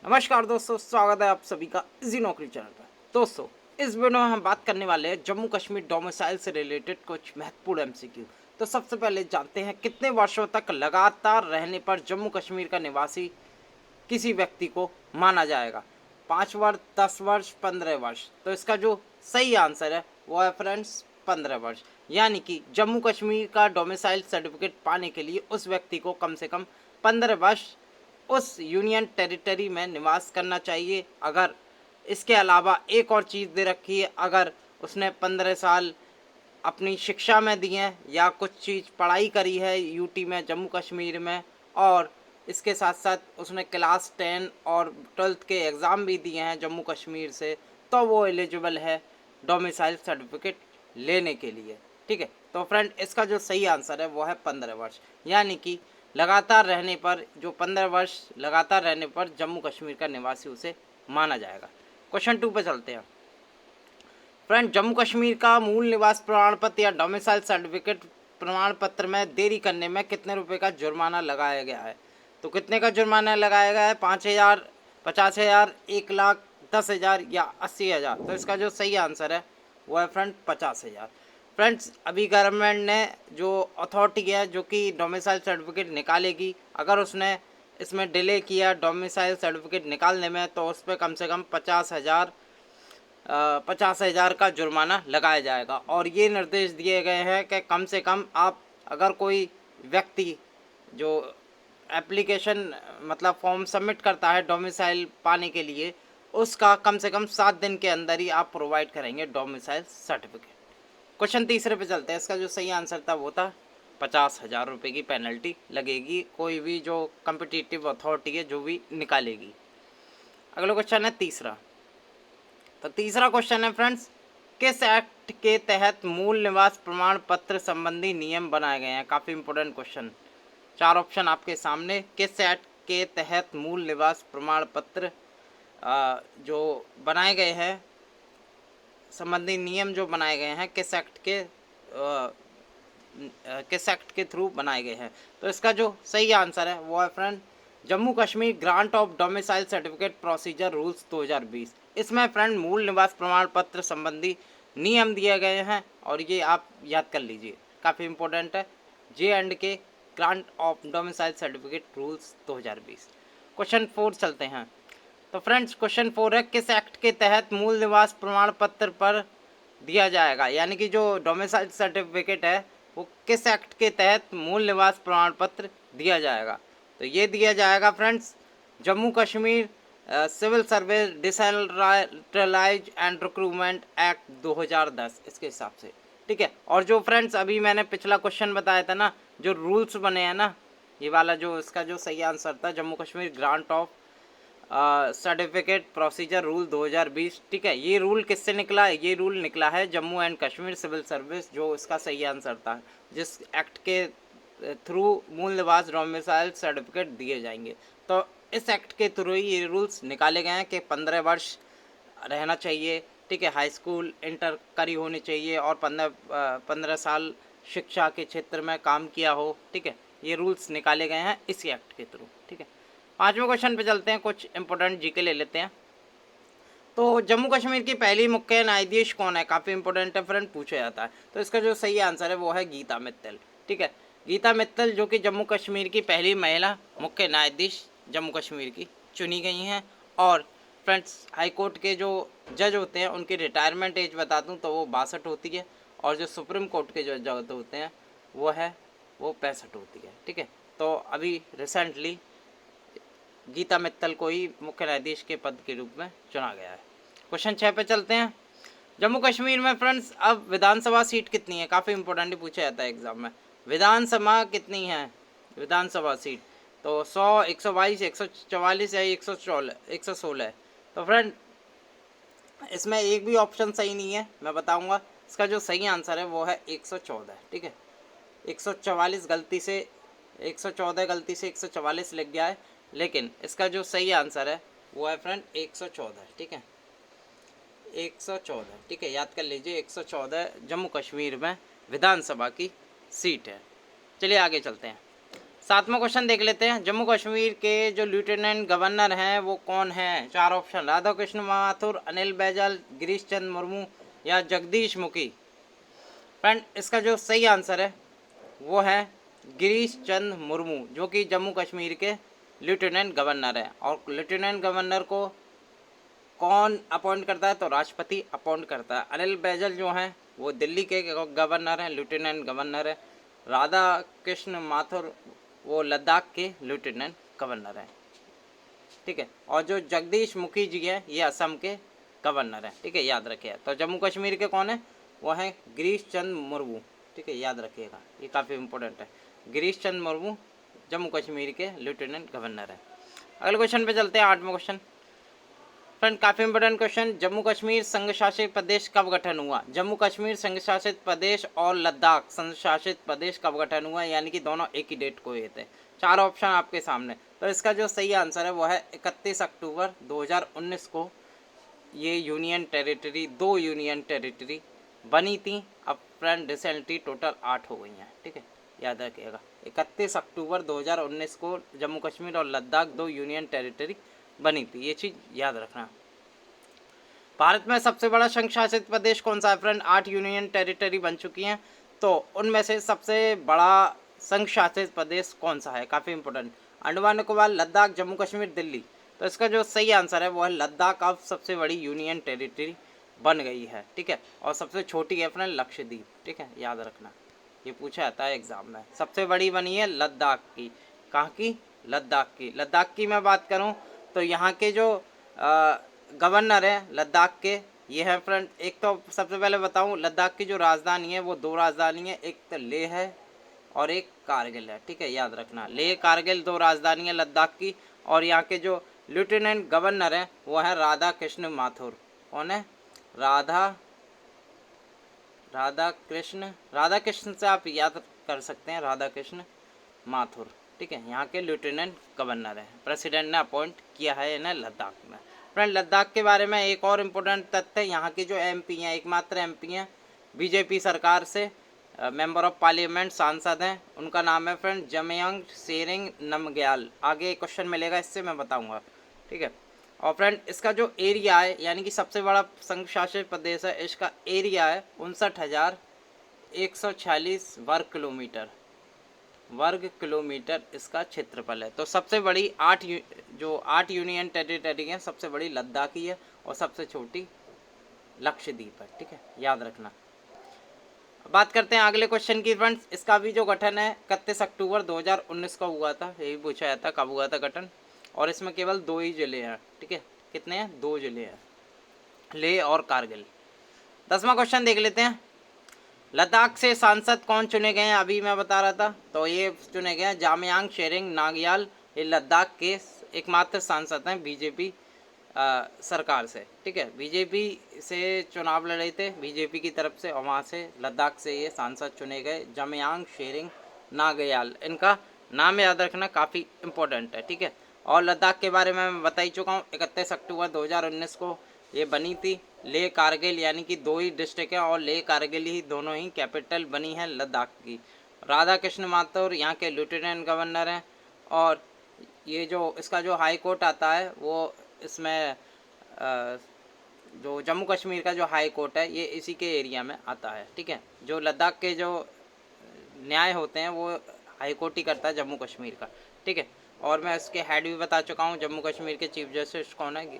नमस्कार दोस्तों, स्वागत है आप सभी का इजी नौकरी चैनल पर। दोस्तों, इस वीडियो में हम बात करने वाले हैं जम्मू कश्मीर डोमिसाइल से रिलेटेड कुछ महत्वपूर्ण एमसीक्यू। तो सबसे पहले जानते हैं कितने वर्षों तक लगातार रहने पर जम्मू कश्मीर का निवासी किसी व्यक्ति को माना जाएगा। 5 वर्ष, 10 वर्ष, 15 वर्ष। तो इसका जो सही आंसर है वो है फ्रेंड्स 15 वर्ष। यानी कि जम्मू कश्मीर का डोमिसाइल सर्टिफिकेट पाने के लिए उस व्यक्ति को कम से कम 15 वर्ष उस यूनियन टेरिटरी में निवास करना चाहिए। अगर इसके अलावा एक और चीज़ दे रखी है, अगर उसने 15 साल अपनी शिक्षा में दी हैं या कुछ चीज़ पढ़ाई करी है यूटी में, जम्मू कश्मीर में, और इसके साथ साथ उसने क्लास 10 और 12th के एग्ज़ाम भी दिए हैं जम्मू कश्मीर से, तो वो एलिजिबल है डोमिसाइल सर्टिफिकेट लेने के लिए। ठीक है, तो फ्रेंड इसका जो सही आंसर है वो है 15 वर्ष। यानी कि लगातार रहने पर, जो 15 वर्ष लगातार रहने पर जम्मू कश्मीर का निवासी उसे माना जाएगा। क्वेश्चन 2 पे चलते हैं। फ्रेंड, जम्मू कश्मीर का मूल निवास प्रमाण पत्र या डोमिसाइल सर्टिफिकेट प्रमाण पत्र में देरी करने में कितने रुपए का जुर्माना लगाया गया है? तो कितने का जुर्माना लगाया गया है? 5,000, 50,000, 1,00,000, 10,000 या 80,000? तो इसका जो सही आंसर है वो है फ्रेंड 50,000। फ्रेंड्स, अभी गवर्नमेंट ने जो अथॉरिटी है जो कि डोमिसाइल सर्टिफिकेट निकालेगी, अगर उसने इसमें डिले किया डोमिसाइल सर्टिफिकेट निकालने में, तो उस पर कम से कम 50,000 का जुर्माना लगाया जाएगा। और ये निर्देश दिए गए हैं कि कम से कम आप, अगर कोई व्यक्ति जो एप्लीकेशन मतलब फॉर्म सबमिट करता है डोमिसाइल पाने के लिए, उसका कम से कम 7 दिन के अंदर ही आप प्रोवाइड करेंगे डोमिसाइल सर्टिफिकेट। क्वेश्चन तीसरे पे चलते हैं। इसका जो सही आंसर था वो था 50,000 रुपये की पेनल्टी लगेगी कोई भी जो कम्पिटिटिव अथॉरिटी है जो भी निकालेगी। अगला क्वेश्चन है तीसरा। तो तीसरा क्वेश्चन है फ्रेंड्स, किस एक्ट के तहत मूल निवास प्रमाण पत्र संबंधी नियम बनाए गए हैं? काफ़ी इंपॉर्टेंट क्वेश्चन। 4 ऑप्शन आपके सामने। किस एक्ट के तहत मूल निवास प्रमाण पत्र जो बनाए गए हैं, संबंधी नियम जो बनाए गए हैं, किस एक्ट के थ्रू बनाए गए हैं? तो इसका जो सही आंसर है वो है friend Jammu Kashmir grant of domicile certificate procedure rules 2020। इसमें फ्रेंड मूल निवास प्रमाण पत्र संबंधी नियम दिए गए हैं और ये आप याद कर लीजिए, काफ़ी इंपॉर्टेंट है। J&K grant of domicile certificate rules 2020। Question 4 चलते हैं। तो फ्रेंड्स, क्वेश्चन 4 है, किस एक्ट के तहत मूल निवास प्रमाण पत्र पर दिया जाएगा? यानी कि जो डोमिसाइल सर्टिफिकेट है वो किस एक्ट के तहत मूल निवास प्रमाण पत्र दिया जाएगा? तो ये दिया जाएगा friends Jammu Kashmir civil service decentralise and recruitment act 2010 इसके हिसाब से। ठीक है, और जो फ्रेंड्स अभी मैंने पिछला क्वेश्चन बताया था ना, जो रूल्स बने हैं ना, ये वाला जो इसका जो सही आंसर था Jammu Kashmir grant of certificate procedure rule 2020। ठीक है, ये रूल किससे निकला है? ये रूल निकला है Jammu and Kashmir civil service, जो इसका सही आंसर था, जिस एक्ट के थ्रू मूल निवास डोमिसाइल सर्टिफिकेट दिए जाएंगे। तो इस एक्ट के थ्रू ही ये रूल्स निकाले गए हैं कि 15 वर्ष रहना चाहिए। ठीक है, हाई स्कूल इंटर करी होनी चाहिए और 15 साल शिक्षा के क्षेत्र में काम किया हो। ठीक है, ये रूल्स निकाले गए हैं इसी एक्ट के थ्रू। ठीक है, 5वें क्वेश्चन पे चलते हैं। कुछ इंपॉर्टेंट जीके ले लेते हैं। तो जम्मू कश्मीर की पहली मुख्य न्यायाधीश कौन है? काफ़ी इंपॉर्टेंट है फ्रेंड, पूछा जाता है। तो इसका जो सही आंसर है वो है गीता मित्तल। ठीक है, गीता मित्तल जो कि जम्मू कश्मीर की पहली महिला मुख्य न्यायाधीश जम्मू कश्मीर की चुनी गई हैं। और फ्रेंड्स, हाई कोर्ट के जो जज होते हैं उनकी रिटायरमेंट एज बता दूं तो वो 62 होती है, और जो सुप्रीम कोर्ट के जो जज होते हैं वो 65 होती है। ठीक है, तो अभी रिसेंटली गीता मित्तल को ही मुख्य न्यायाधीश के पद के रूप में चुना गया है। क्वेश्चन 6 पे चलते हैं। जम्मू कश्मीर में फ्रेंड्स अब विधानसभा सीट कितनी है? काफ़ी इंपॉर्टेंट पूछा जाता है एग्जाम में। विधानसभा कितनी है? विधानसभा सीट तो 100, 122, 144 या 116। तो फ्रेंड इसमें एक भी ऑप्शन सही नहीं है, मैं बताऊंगा। इसका जो सही आंसर है वो है 114। ठीक है, 144 गलती से 114 गलती से 144 लिख गया है, लेकिन इसका जो सही आंसर है वो है फ्रेंड 114। ठीक है, 114। ठीक है, याद कर लीजिए, 114 जम्मू कश्मीर में विधानसभा की सीट है। चलिए आगे चलते हैं। 7वां क्वेश्चन देख लेते हैं। जम्मू कश्मीर के जो लेफ्टिनेंट गवर्नर हैं वो कौन हैं? 4 ऑप्शन, राधा कृष्ण माथुर, अनिल बैजल, गिरीश चंद्र मुर्मू या जगदीश मुखी। फ्रेंड इसका जो सही आंसर है वो है गिरीश चंद्र मुर्मू, जो कि जम्मू कश्मीर के लेफ्टिनेंट गवर्नर है। और लेफ्टिनेंट गवर्नर को कौन अपॉइंट करता है? तो राष्ट्रपति अपॉइंट करता है। अनिल बैजल जो हैं वो दिल्ली के गवर्नर हैं, लेफ्टिनेंट गवर्नर है। राधा कृष्ण माथुर वो लद्दाख के लेफ्टिनेंट गवर्नर हैं, ठीक है। और जो जगदीश मुखी जी हैं ये असम के गवर्नर हैं, ठीक है, याद रखिए। तो जम्मू कश्मीर के कौन है? वो हैं गिरीश चंद्र मुर्मू, ठीक है, याद रखिएगा, ये काफ़ी इंपॉर्टेंट है। गिरीश चंद्र मुर्मू जम्मू कश्मीर के लेफ्टिनेंट गवर्नर है। अगले क्वेश्चन पे चलते हैं, 8वां क्वेश्चन। फ्रेंड काफ़ी इंपॉर्टेंट क्वेश्चन, जम्मू कश्मीर संघ शासित प्रदेश कब गठन हुआ? जम्मू कश्मीर संघ शासित प्रदेश और लद्दाख संघ शासित प्रदेश कब गठन हुआ? यानी कि दोनों एक ही डेट को हुए थे। 4 ऑप्शन आपके सामने। तो इसका जो सही आंसर है वो है 31 अक्टूबर 2019 को ये यूनियन टेरिटरी, 2 यूनियन टेरिटरी बनी थी। अब फ्रेंड रिसेंटली टोटल 8 हो गई हैं, ठीक है, याद रखिएगा। 31 अक्टूबर 2019 को जम्मू कश्मीर और लद्दाख 2 यूनियन टेरिटरी बनी थी, ये चीज़ याद रखना। भारत में सबसे बड़ा संघ शासित प्रदेश कौन सा है? फ्रेंड 8 यूनियन टेरिटरी बन चुकी हैं, तो उनमें से सबसे बड़ा संघ शासित प्रदेश कौन सा है? काफ़ी इंपॉर्टेंट, अंडमान निकोबार, लद्दाख, जम्मू कश्मीर, दिल्ली। तो इसका जो सही आंसर है वो है लद्दाख अब सबसे बड़ी यूनियन टेरिटरी बन गई है, ठीक है। और सबसे छोटी है फ्रेंड लक्षद्वीप, ठीक है, याद रखना, ये पूछा जाता है एग्जाम में। सबसे बड़ी बनी है लद्दाख की। कहाँ की? लद्दाख की। लद्दाख की मैं बात करूँ तो यहाँ के जो गवर्नर है लद्दाख के ये है फ्रेंड, एक तो सबसे पहले बताऊँ लद्दाख की जो राजधानी है वो 2 राजधानी है, एक तो लेह है और एक कारगिल है, ठीक है, याद रखना। लेह कारगिल 2 राजधानी है लद्दाख की। और यहाँ के जो लेफ्टिनेंट गवर्नर हैं वो है राधा कृष्ण माथुर। कौन है? राधा कृष्ण से आप याद कर सकते हैं, राधा कृष्ण माथुर, ठीक है, यहाँ के लेफ्टिनेंट गवर्नर हैं। प्रेसिडेंट ने अपॉइंट किया है इन्हें लद्दाख में। फ्रेंड लद्दाख के बारे में एक और इम्पोर्टेंट तथ्य, यहाँ के जो एमपी हैं, एकमात्र एमपी हैं बीजेपी सरकार से मेंबर ऑफ पार्लियामेंट सांसद हैं, उनका नाम है फ्रेंड जमयांग सेरिंग नामग्याल। आगे क्वेश्चन मिलेगा इससे मैं बताऊँगा, ठीक है। और फ्रेंड इसका जो एरिया है यानी कि सबसे बड़ा संघ शासित प्रदेश है, इसका एरिया है 59,146 वर्ग किलोमीटर इसका क्षेत्रफल है। तो सबसे बड़ी 8 यूनियन टेरिटरी हैं, सबसे बड़ी लद्दाख की है और सबसे छोटी लक्षद्वीप है, ठीक है, याद रखना। बात करते हैं अगले क्वेश्चन की फ्रेंड्स। इसका भी जो गठन है 31 अक्टूबर 2019 का हुआ था, यही पूछा जाता कब हुआ था गठन। और इसमें केवल 2 ही जिले हैं, ठीक है, कितने हैं? 2 जिले हैं, लेह और कारगिल। 10वां क्वेश्चन देख लेते हैं। लद्दाख से सांसद कौन चुने गए हैं? अभी मैं बता रहा था, तो ये चुने गए हैं जामयांग शेरिंग नामग्याल। ये लद्दाख के एकमात्र सांसद हैं बीजेपी सरकार से, ठीक है, बीजेपी से चुनाव लड़े थे बीजेपी की तरफ से, और वहाँ से लद्दाख से ये सांसद चुने गए जामयांग शेरिंग नामग्याल। इनका नाम याद रखना काफ़ी इम्पोर्टेंट है, ठीक है। और लद्दाख के बारे में मैं बता ही चुका हूँ, 31 अक्टूबर 2019 को ये बनी थी। लेह कारगिल यानी कि 2 ही डिस्ट्रिक्ट हैं और लेह कारगिल ही दोनों ही कैपिटल बनी है लद्दाख की। राधा कृष्ण माथुर यहाँ के लेफ्टिनेंट गवर्नर हैं। और ये जो इसका जो हाई कोर्ट आता है वो इसमें जो जम्मू कश्मीर का जो हाई कोर्ट है ये इसी के एरिया में आता है, ठीक है। जो लद्दाख के जो न्याय होते हैं वो हाई कोर्ट ही करता है जम्मू कश्मीर का, ठीक है। और मैं इसके हेड भी बता चुका हूँ, जम्मू कश्मीर के चीफ जस्टिस कौन है?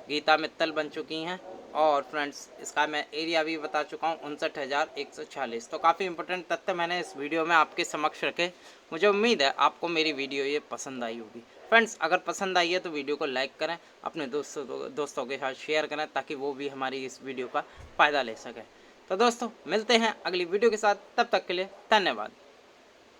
गीता मित्तल बन चुकी हैं। और फ्रेंड्स इसका मैं एरिया भी बता चुका हूँ 59,146। तो काफ़ी इंपॉर्टेंट तथ्य मैंने इस वीडियो में आपके समक्ष रखे। मुझे उम्मीद है आपको मेरी वीडियो ये पसंद आई होगी। फ्रेंड्स अगर पसंद आई है तो वीडियो को लाइक करें, अपने दोस्तों के साथ शेयर करें ताकि वो भी हमारी इस वीडियो का फ़ायदा ले सकें। तो दोस्तों मिलते हैं अगली वीडियो के साथ, तब तक के लिए धन्यवाद।